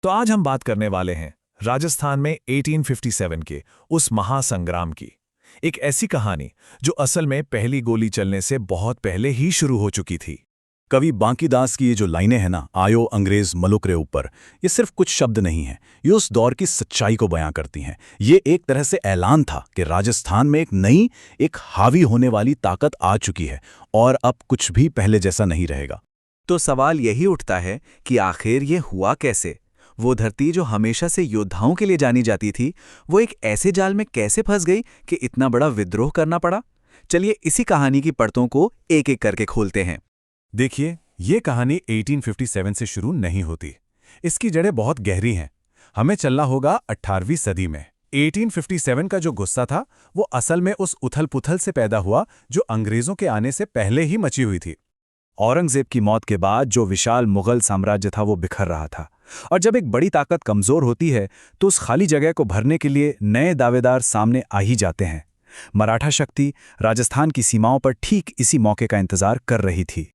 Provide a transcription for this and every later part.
तो आज हम बात करने वाले हैं राजस्थान में 1857 के उस महासंग्राम की। एक ऐसी कहानी जो असल में पहली गोली चलने से बहुत पहले ही शुरू हो चुकी थी। कवि बांकीदास की ये जो लाइनें हैं ना, आयो अंग्रेज मलुक रे ऊपर, ये सिर्फ कुछ शब्द नहीं हैं, ये उस दौर की सच्चाई को बयां करती हैं। ये एक तरह से ऐलान था कि राजस्थान में एक नई, एक हावी होने वाली ताकत आ चुकी है और अब कुछ भी पहले जैसा नहीं रहेगा। तो सवाल यही उठता है कि आखिर ये हुआ कैसे? वो धरती जो हमेशा से योद्धाओं के लिए जानी जाती थी, वो एक ऐसे जाल में कैसे फंस गई कि इतना बड़ा विद्रोह करना पड़ा? चलिए इसी कहानी की परतों को एक एक करके खोलते हैं। देखिए, ये कहानी 1857 से शुरू नहीं होती। इसकी जड़ें बहुत गहरी हैं। हमें चलना होगा 18वीं सदी में। 1857 का जो गुस्सा था, वो असल में उस उथल-पुथल से पैदा हुआ जो अंग्रेजों के आने से पहले ही मची हुई थी। औरंगजेब की मौत के बाद जो विशाल मुगल साम्राज्य था वो बिखर रहा था, और जब एक बड़ी ताकत कमजोर होती है तो उस खाली जगह को भरने के लिए नए दावेदार सामने आ ही जाते हैं। मराठा शक्ति राजस्थान की सीमाओं पर ठीक इसी मौके का इंतजार कर रही थी।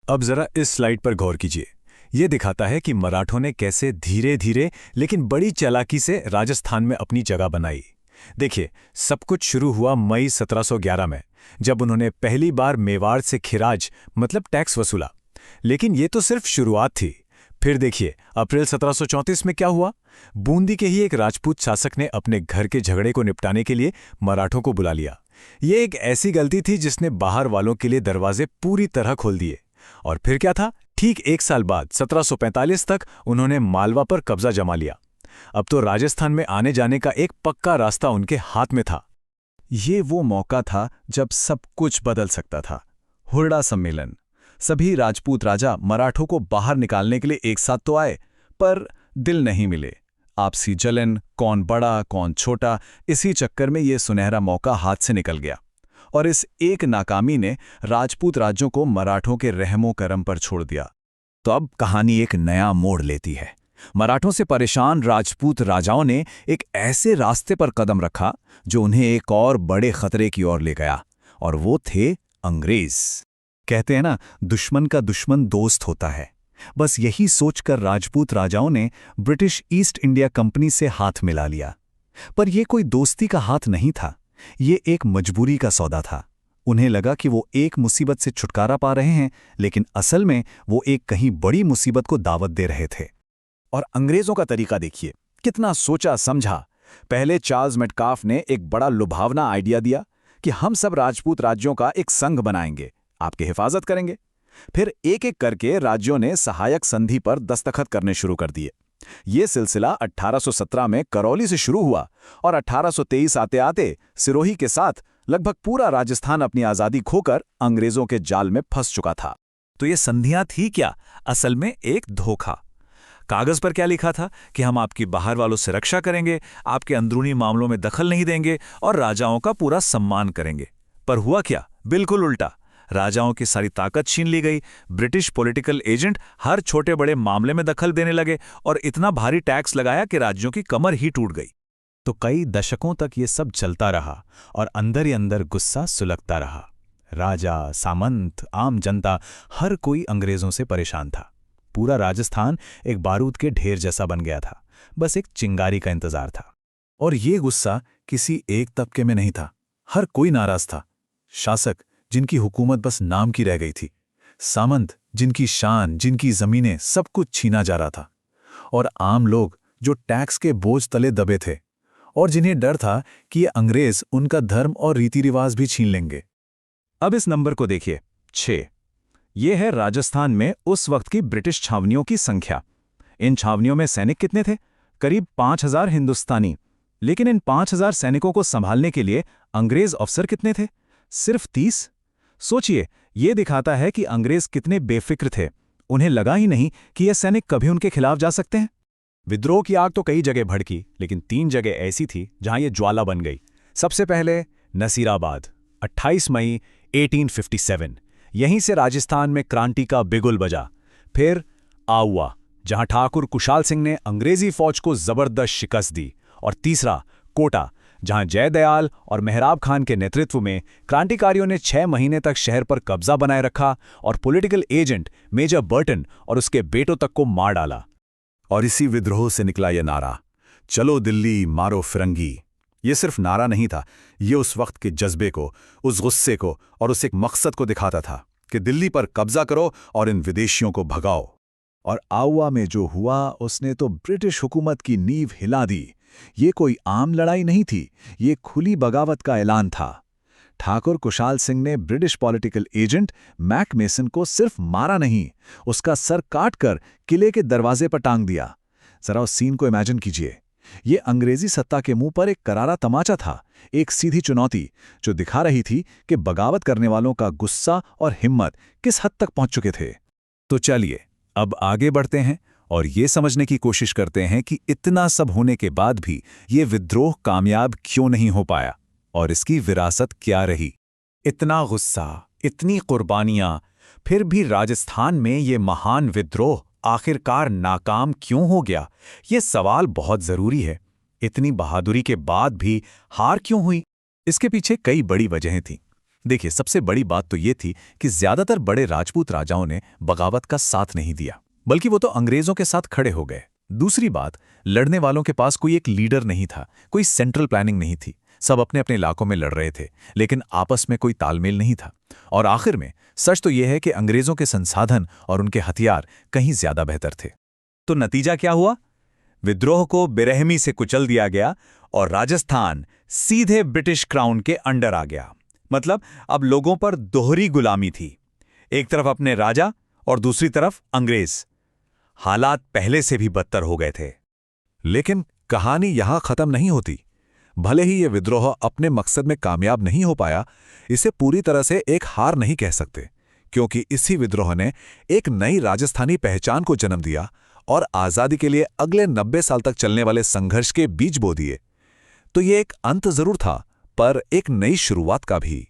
अब जरा इस स्लाइड पर गौर कीजिए। ये दिखाता है कि मराठों ने कैसे धीरे धीरे लेकिन बड़ी चालाकी से राजस्थान में अपनी जगह बनाई। देखिए, सब कुछ शुरू हुआ मई 1711 में, जब उन्होंने पहली बार मेवाड़ से खिराज मतलब टैक्स वसूला। लेकिन ये तो सिर्फ शुरुआत थी। फिर देखिए, अप्रैल 1734 में क्या हुआ। बूंदी के ही एक राजपूत शासक ने अपने घर के झगड़े को निपटाने के लिए मराठों को बुला लिया। ये एक ऐसी गलती थी जिसने बाहर वालों के लिए दरवाजे पूरी तरह खोल दिए। और फिर क्या था, ठीक एक साल बाद 1745 तक उन्होंने मालवा पर कब्जा जमा लिया। अब तो राजस्थान में आने जाने का एक पक्का रास्ता उनके हाथ में था। ये वो मौका था जब सब कुछ बदल सकता था। हुरडा सम्मेलन। सभी राजपूत राजा मराठों को बाहर निकालने के लिए एक साथ तो आए, पर दिल नहीं मिले। आपसी जलन, कौन बड़ा कौन छोटा, इसी चक्कर में ये सुनहरा मौका हाथ से निकल गया। और इस एक नाकामी ने राजपूत राज्यों को मराठों के रहमो करम पर छोड़ दिया। तो अब कहानी एक नया मोड़ लेती है। मराठों से परेशान राजपूत राजाओं ने एक ऐसे रास्ते पर कदम रखा जो उन्हें एक और बड़े खतरे की ओर ले गया, और वो थे अंग्रेज। कहते हैं ना, दुश्मन का दुश्मन दोस्त होता है। बस यही सोचकर राजपूत राजाओं ने ब्रिटिश ईस्ट इंडिया कंपनी से हाथ मिला लिया। पर यह कोई दोस्ती का हाथ नहीं था, ये एक मजबूरी का सौदा था। उन्हें लगा कि वो एक मुसीबत से छुटकारा पा रहे हैं, लेकिन असल में वो एक कहीं बड़ी मुसीबत को दावत दे रहे थे। और अंग्रेजों का तरीका देखिए, कितना सोचा समझा। पहले चार्ल्स मेटकाफ ने एक बड़ा लुभावना आइडिया दिया कि हम सब राजपूत राज्यों का एक संघ बनाएंगे, आपकी हिफाजत करेंगे। फिर एक एक करके राज्यों ने सहायक संधि पर दस्तखत करने शुरू कर दिए। ये सिलसिला 1817 में करौली से शुरू हुआ और 1823 आते आते सिरोही के साथ लगभग पूरा राजस्थान अपनी आज़ादी खोकर अंग्रेजों के जाल में फंस चुका था। तो ये संधियां थी क्या? असल में एक धोखा। कागज पर क्या लिखा था कि हम आपकी बाहर वालों से रक्षा करेंगे, आपके अंदरूनी मामलों में दखल नहीं देंगे और राजाओं का पूरा सम्मान करेंगे। पर हुआ क्या? बिल्कुल उल्टा। राजाओं की सारी ताकत छीन ली गई। ब्रिटिश पॉलिटिकल एजेंट हर छोटे बड़े मामले में दखल देने लगे और इतना भारी टैक्स लगाया कि राज्यों की कमर ही टूट गई। तो कई दशकों तक ये सब चलता रहा और अंदर ही अंदर गुस्सा सुलगता रहा। राजा, सामंत, आम जनता, हर कोई अंग्रेजों से परेशान था। पूरा राजस्थान एक बारूद के ढेर जैसा बन गया था, बस एक चिंगारी का इंतजार था। और ये गुस्सा किसी एक तबके में नहीं था, हर कोई नाराज था। शासक जिनकी हुकूमत बस नाम की रह गई थी, सामंत जिनकी शान, जिनकी जमीनें, सब कुछ छीना जा रहा था, और आम लोग जो टैक्स के बोझ तले दबे थे और जिन्हें डर था कि ये अंग्रेज उनका धर्म और रीति रिवाज भी छीन लेंगे। अब इस नंबर को देखिए, 6। ये है राजस्थान में उस वक्त की ब्रिटिश छावनियों की संख्या। इन छावनियों में सैनिक कितने थे? करीब 5000 हिंदुस्तानी। लेकिन इन 5000 सैनिकों को संभालने के लिए अंग्रेज अफसर कितने थे? सिर्फ 30। सोचिए, ये दिखाता है कि अंग्रेज कितने बेफिक्र थे। उन्हें लगा ही नहीं कि ये सैनिक कभी उनके खिलाफ जा सकते हैं। विद्रोह की आग तो कई जगह भड़की, लेकिन 3 जगह ऐसी थी जहां ये ज्वाला बन गई। सबसे पहले नसीराबाद, 28 मई 1857। यहीं से राजस्थान में क्रांति का बिगुल बजा। फिर आउवा, जहां ठाकुर कुशाल सिंह ने अंग्रेजी फौज को जबरदस्त शिकस्त दी। और तीसरा कोटा, जहां जयदयाल और मेहराब खान के नेतृत्व में क्रांतिकारियों ने 6 महीने तक शहर पर कब्जा बनाए रखा और पॉलिटिकल एजेंट मेजर बर्टन और उसके बेटों तक को मार डाला। और इसी विद्रोह से निकला यह नारा, चलो दिल्ली मारो फिरंगी। ये सिर्फ नारा नहीं था, ये उस वक्त के जज्बे को, उस गुस्से को और उस एक मकसद को दिखाता था कि दिल्ली पर कब्जा करो और इन विदेशियों को भगाओ। और आउवा में जो हुआ उसने तो ब्रिटिश हुकूमत की नींव हिला दी। ये कोई आम लड़ाई नहीं थी, ये खुली बगावत का ऐलान था। ठाकुर कुशाल सिंह ने British political agent Mac Mason को सिर्फ मारा नहीं, उसका सर काटकर किले के दरवाजे पर टांग दिया। जरा उस सीन को इमेजिन कीजिए। ये अंग्रेजी सत्ता के मुंह पर एक करारा तमाचा था, एक सीधी चुनौती जो दिखा रही थी कि बगावत करने वालों का गुस्सा और हिम्मत किस हद तक पहुंच चुके थे। तो चलिए अब आगे बढ़ते हैं और ये समझने की कोशिश करते हैं कि इतना सब होने के बाद भी ये विद्रोह कामयाब क्यों नहीं हो पाया और इसकी विरासत क्या रही। इतना गुस्सा, इतनी कुर्बानियां, फिर भी राजस्थान में ये महान विद्रोह आखिरकार नाकाम क्यों हो गया, ये सवाल बहुत जरूरी है। इतनी बहादुरी के बाद भी हार क्यों हुई? इसके पीछे कई बड़ी वजहें थीं। देखिए, सबसे बड़ी बात तो ये थी कि ज्यादातर बड़े राजपूत राजाओं ने बगावत का साथ नहीं दिया, बल्कि वो तो अंग्रेजों के साथ खड़े हो गए। दूसरी बात, लड़ने वालों के पास कोई एक लीडर नहीं था, कोई सेंट्रल प्लानिंग नहीं थी। सब अपने अपने इलाकों में लड़ रहे थे, लेकिन आपस में कोई तालमेल नहीं था। और आखिर में सच तो यह है कि अंग्रेजों के संसाधन और उनके हथियार कहीं ज्यादा बेहतर थे। तो नतीजा क्या हुआ? विद्रोह को बेरहमी से कुचल दिया गया और राजस्थान सीधे ब्रिटिश क्राउन के अंडर आ गया। मतलब अब लोगों पर दोहरी गुलामी थी, एक तरफ अपने राजा और दूसरी तरफ अंग्रेज। हालात पहले से भी बदतर हो गए थे। लेकिन कहानी यहां खत्म नहीं होती। भले ही यह विद्रोह अपने मकसद में कामयाब नहीं हो पाया, इसे पूरी तरह से एक हार नहीं कह सकते, क्योंकि इसी विद्रोह ने एक नई राजस्थानी पहचान को जन्म दिया और आज़ादी के लिए अगले 90 साल तक चलने वाले संघर्ष के बीज बो दिए। तो ये एक अंत जरूर था, पर एक नई शुरुआत का भी।